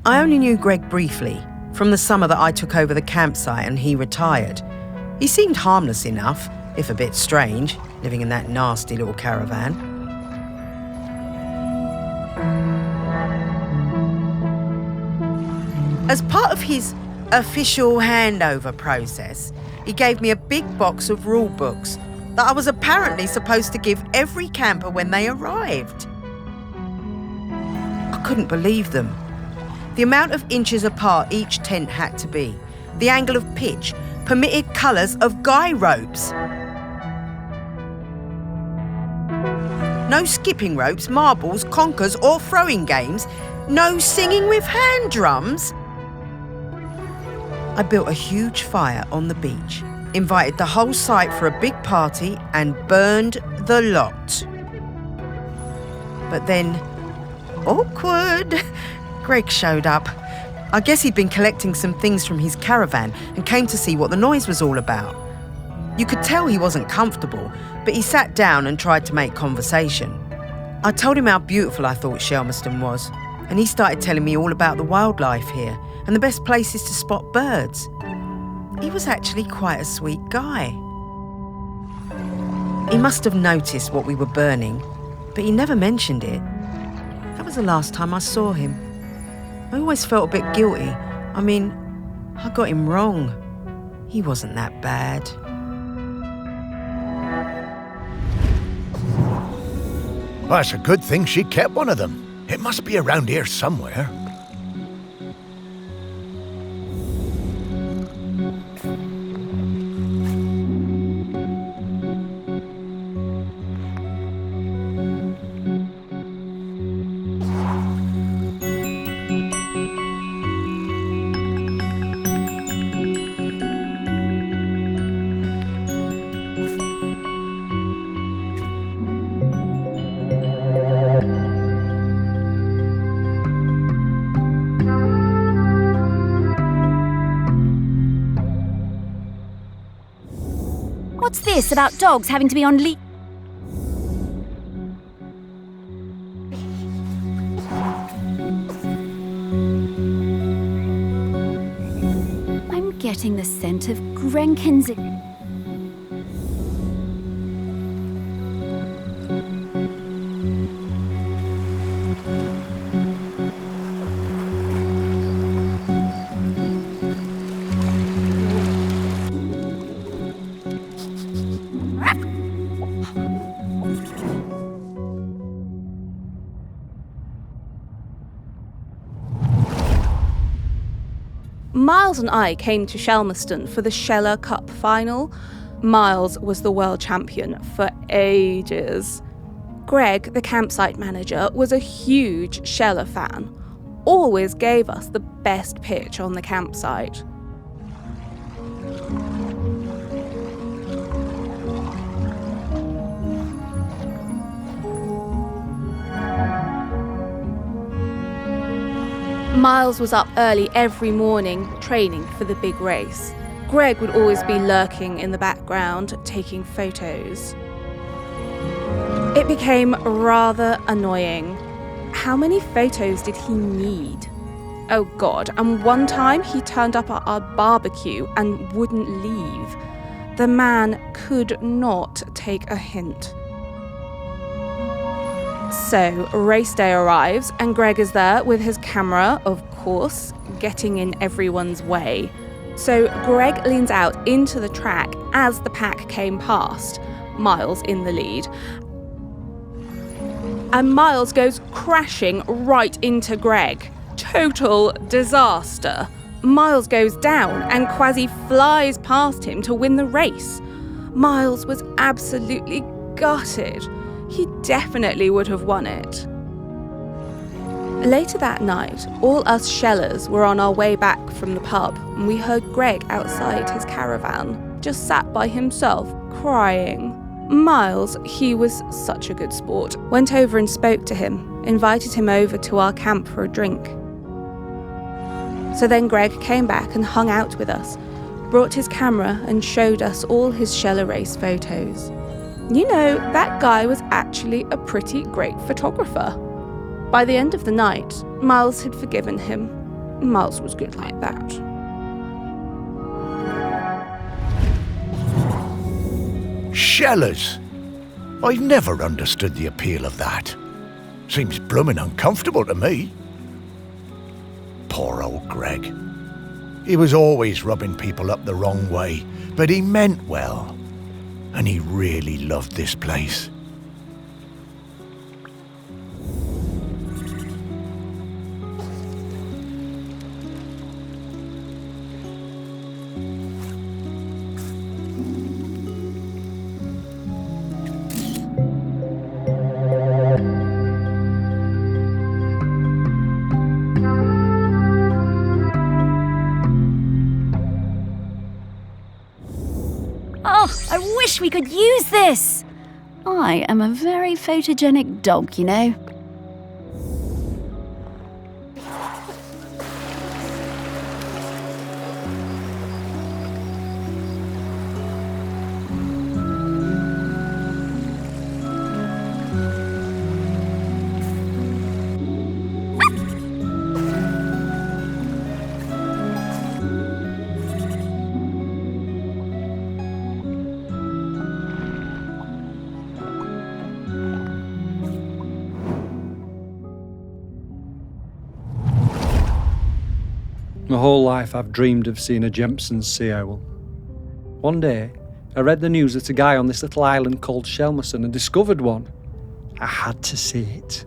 I only knew Greg briefly, from the summer that I took over the campsite and he retired. He seemed harmless enough, if a bit strange, living in that nasty little caravan. As part of his official handover process, he gave me a big box of rule books that I was apparently supposed to give every camper when they arrived. I couldn't believe them. The amount of inches apart each tent had to be, the angle of pitch, permitted colours of guy ropes. No skipping ropes, marbles, conkers or throwing games. No singing with hand drums. I built a huge fire on the beach, invited the whole site for a big party and burned the lot. But then, awkward, Greg showed up. I guess he'd been collecting some things from his caravan and came to see what the noise was all about. You could tell he wasn't comfortable, but he sat down and tried to make conversation. I told him how beautiful I thought Shelmerston was, and he started telling me all about the wildlife here and the best places to spot birds. He was actually quite a sweet guy. He must have noticed what we were burning, but he never mentioned it. That was the last time I saw him. I always felt a bit guilty. I mean, I got him wrong. He wasn't that bad. Well, it's a good thing she kept one of them. It must be around here somewhere. What's this about dogs having to be on leash? I'm getting the scent of Grenkins. Miles and I came to Shelmerston for the Sheller Cup final. Miles was the world champion for ages. Greg, the campsite manager, was a huge Sheller fan. Always gave us the best pitch on the campsite. Miles was up early every morning, training for the big race. Greg would always be lurking in the background, taking photos. It became rather annoying. How many photos did he need? Oh God, and one time he turned up at our barbecue and wouldn't leave. The man could not take a hint. So, race day arrives and Greg is there with his camera, of course, getting in everyone's way. So Greg leans out into the track as the pack came past, Miles in the lead. And Miles goes crashing right into Greg. Total disaster. Miles goes down and Kwasi flies past him to win the race. Miles was absolutely gutted. He definitely would have won it. Later that night, all us Shellers were on our way back from the pub and we heard Greg outside his caravan, just sat by himself, crying. Miles, he was such a good sport, went over and spoke to him, invited him over to our camp for a drink. So then Greg came back and hung out with us, brought his camera and showed us all his Sheller race photos. You know, that guy was actually a pretty great photographer. By the end of the night, Miles had forgiven him. Miles was good like that. Shellers. I've never understood the appeal of that. Seems bloomin' uncomfortable to me. Poor old Greg. He was always rubbing people up the wrong way, but he meant well. And he really loved this place. Oh, I wish we could use this! I am a very photogenic dog, you know. My whole life I've dreamed of seeing a Jempson's sea owl. One day, I read the news that a guy on this little island called Shelmerston had discovered one. I had to see it.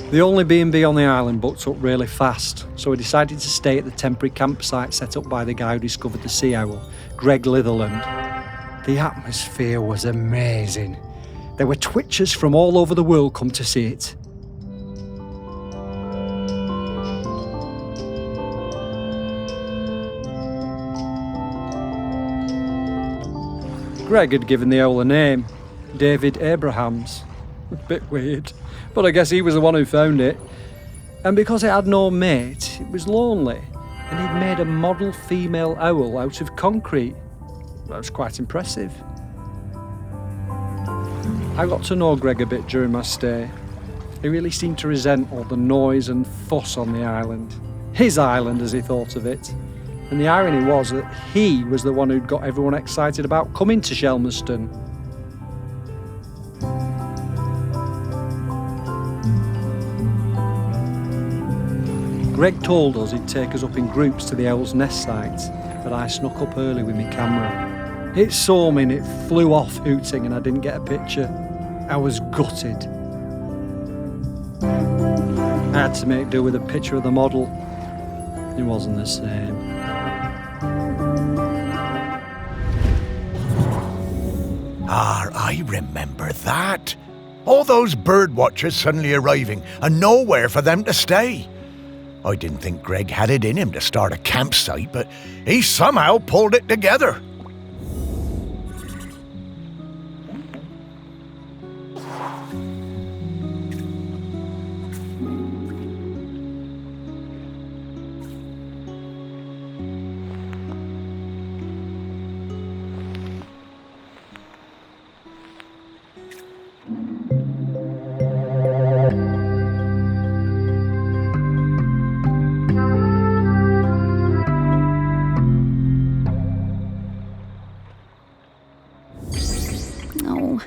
The only B&B on the island booked up really fast, so we decided to stay at the temporary campsite set up by the guy who discovered the sea owl, Greg Litherland. The atmosphere was amazing. There were twitchers from all over the world come to see it. Greg had given the owl a name, David Abrahams. A bit weird, but I guess he was the one who found it. And because it had no mate, it was lonely, and he'd made a model female owl out of concrete. That was quite impressive. I got to know Greg a bit during my stay. He really seemed to resent all the noise and fuss on the island. His island, as he thought of it. And the irony was that he was the one who'd got everyone excited about coming to Shelmerston. Greg told us he'd take us up in groups to the owl's nest site, but I snuck up early with my camera. It saw me and it flew off hooting and I didn't get a picture. I was gutted. I had to make do with a picture of the model. It wasn't the same. I remember that. All those bird watchers suddenly arriving and nowhere for them to stay. I didn't think Greg had it in him to start a campsite, but he somehow pulled it together. Oh.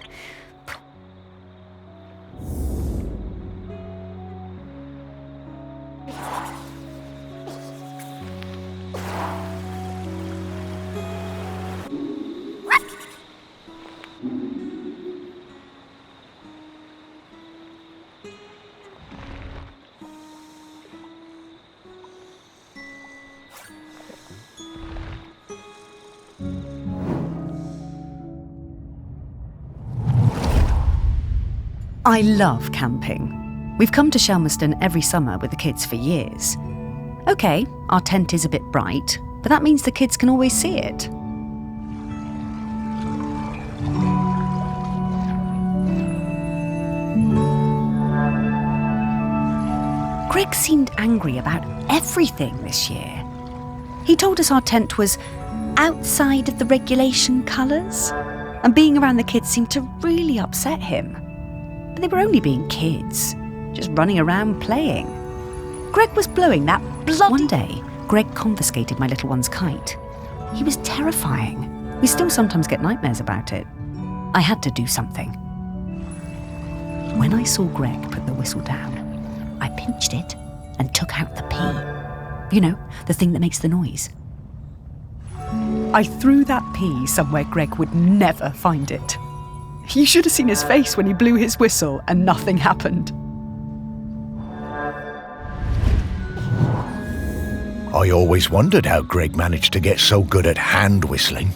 I love camping. We've come to Shelmerston every summer with the kids for years. OK, our tent is a bit bright, but that means the kids can always see it. Greg seemed angry about everything this year. He told us our tent was outside of the regulation colours. And being around the kids seemed to really upset him. But they were only being kids, just running around playing. Greg was blowing that bloody... One day, Greg confiscated my little one's kite. He was terrifying. We still sometimes get nightmares about it. I had to do something. When I saw Greg put the whistle down, I pinched it and took out the pea. You know, the thing that makes the noise. I threw that pea somewhere Greg would never find it. You should have seen his face when he blew his whistle and nothing happened. I always wondered how Greg managed to get so good at hand whistling.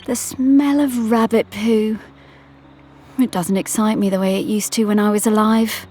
The smell of rabbit poo. It doesn't excite me the way it used to when I was alive.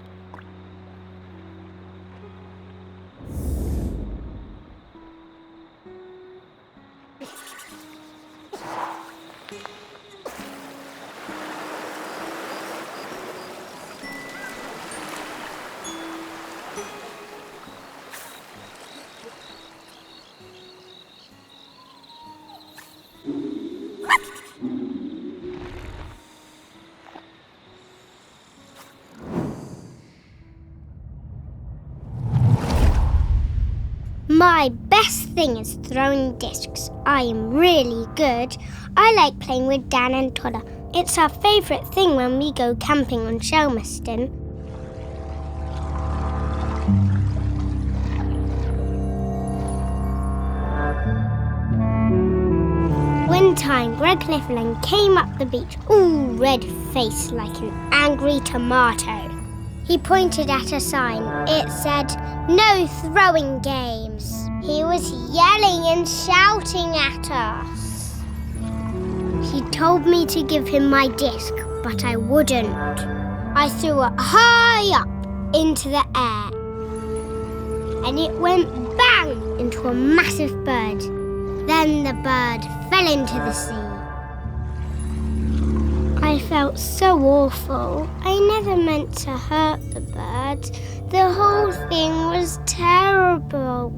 My best thing is throwing discs. I am really good. I like playing with Dan and Toddler. It's our favourite thing when we go camping on Shelmerston. One time, Greg Clifland came up the beach, all red-faced like an angry tomato. He pointed at a sign. It said, "No throwing games." He was yelling and shouting at us. He told me to give him my disc, but I wouldn't. I threw it high up into the air, and it went bang into a massive bird. Then the bird fell into the sea. I felt so awful. I never meant to hurt the bird. The whole thing was terrible.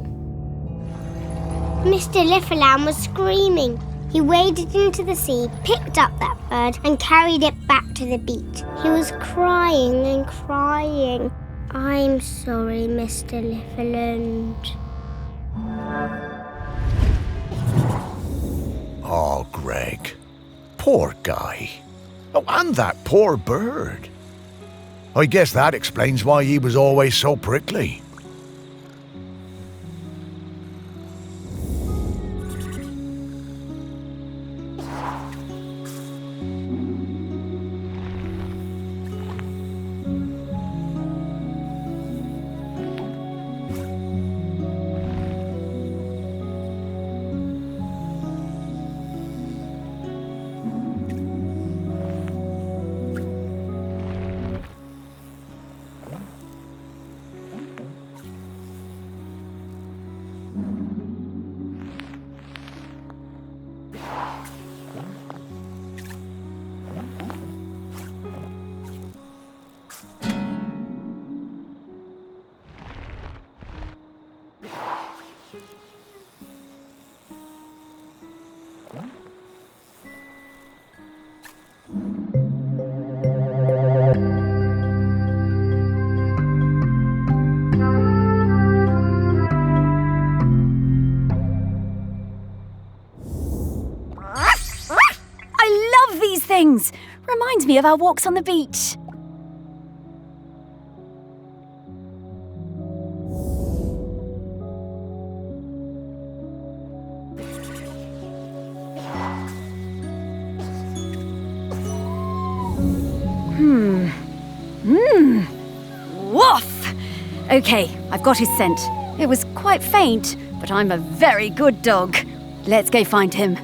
Mr. Lifferlam was screaming. He waded into the sea, picked up that bird and carried it back to the beach. He was crying and crying. I'm sorry, Mr. Lifferland. Oh, Greg. Poor guy. Oh, and that poor bird. I guess that explains why he was always so prickly. things. Reminds me of our walks on the beach. Woof! Okay, I've got his scent. It was quite faint, but I'm a very good dog. Let's go find him.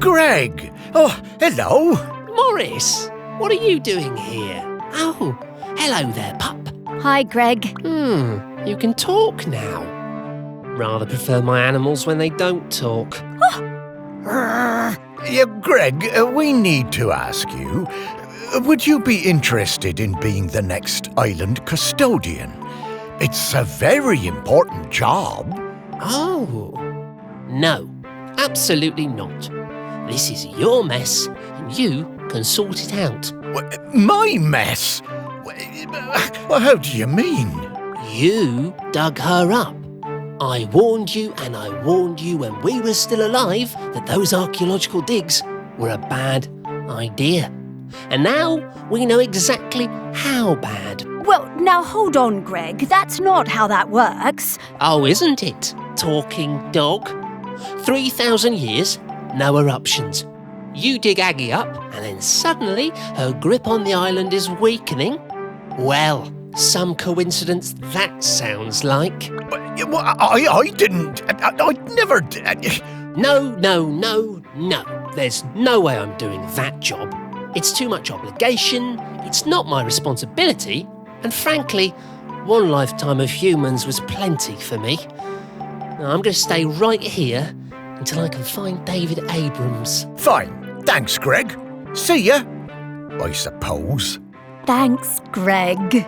Greg! Oh, hello! Morris, what are you doing here? Oh, hello there, pup. Hi, Greg. You can talk now. Rather prefer my animals when they don't talk. Yeah, Greg, we need to ask you, would you be interested in being the next island custodian? It's a very important job. Oh, no, absolutely not. This is your mess, and you can sort it out. My mess? Well, how do you mean? You dug her up. I warned you, and I warned you when we were still alive that those archaeological digs were a bad idea. And now we know exactly how bad. Well, now hold on, Greg. That's not how that works. Oh, isn't it, talking dog? 3,000 years, no eruptions. You dig Aggie up, and then suddenly her grip on the island is weakening? Well, some coincidence that sounds like. I didn't. I never did. No. There's no way I'm doing that job. It's too much obligation, it's not my responsibility, and frankly, one lifetime of humans was plenty for me. Now, I'm going to stay right here until I can find David Abrams. Fine. Thanks, Greg. See ya, I suppose. Thanks, Greg.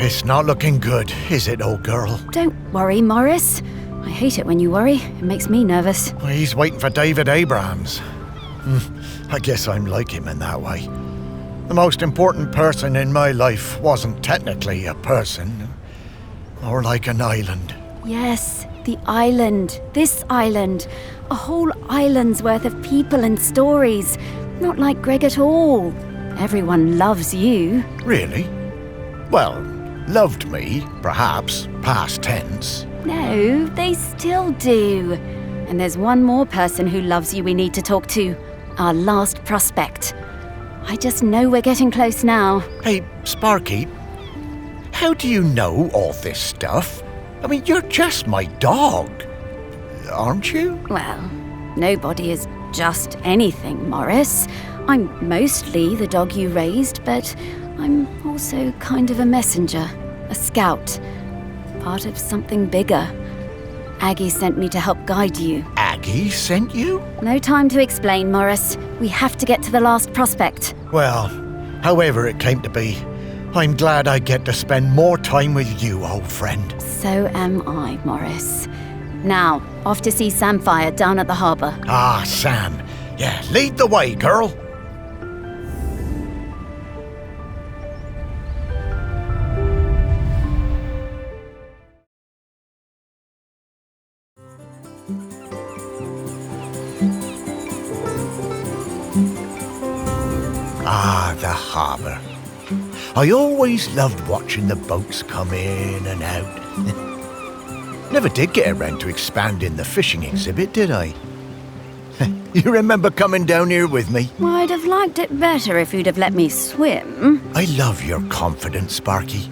It's not looking good, is it, old girl? Don't worry, Morris. I hate it when you worry. It makes me nervous. Well, he's waiting for David Abrams. I guess I'm like him in that way. The most important person in my life wasn't technically a person, more like an island. Yes, the island. This island. A whole island's worth of people and stories. Not like Greg at all. Everyone loves you. Really? Well, loved me, perhaps, past tense. No, they still do. And there's one more person who loves you we need to talk to. Our last prospect. I just know we're getting close now. Hey, Sparky, how do you know all this stuff? I mean, you're just my dog, aren't you? Well, nobody is just anything, Morris. I'm mostly the dog you raised, but I'm also kind of a messenger, a scout, part of something bigger. Aggie sent me to help guide you. Aggie sent you? No time to explain, Morris. We have to get to the last prospect. Well, however it came to be, I'm glad I get to spend more time with you, old friend. So am I, Morris. Now, off to see Samfire down at the harbour. Ah, Sam. Yeah, lead the way, girl. Ah, the harbour. I always loved watching the boats come in and out. Never did get around to expanding the fishing exhibit, did I? You remember coming down here with me? I'd have liked it better if you'd have let me swim. I love your confidence, Sparky.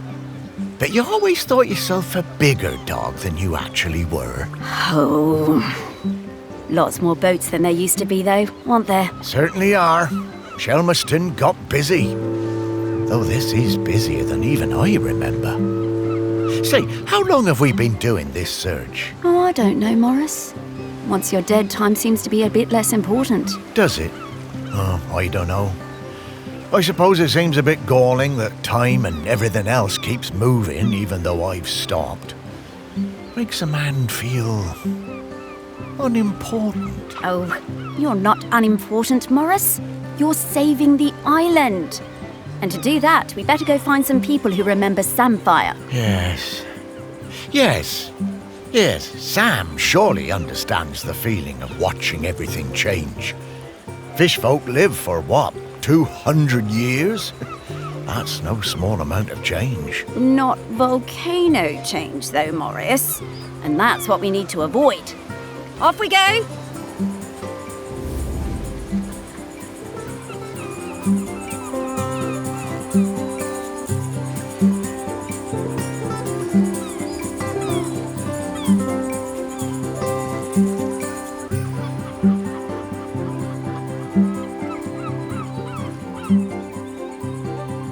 But you always thought yourself a bigger dog than you actually were. Oh. Lots more boats than there used to be, though, aren't there? Certainly are. Shelmerston got busy. Though this is busier than even I remember. Say, how long have we been doing this search? Oh, I don't know, Morris. Once you're dead, time seems to be a bit less important. Does it? Oh, I don't know. I suppose it seems a bit galling that time and everything else keeps moving even though I've stopped. Makes a man feel unimportant. Oh, you're not unimportant, Morris. You're saving the island. And to do that, we better go find some people who remember Samfire. Yes. Sam surely understands the feeling of watching everything change. Fish folk live for what, 200 years? That's no small amount of change. Not volcano change, though, Morris. And that's what we need to avoid. Off we go!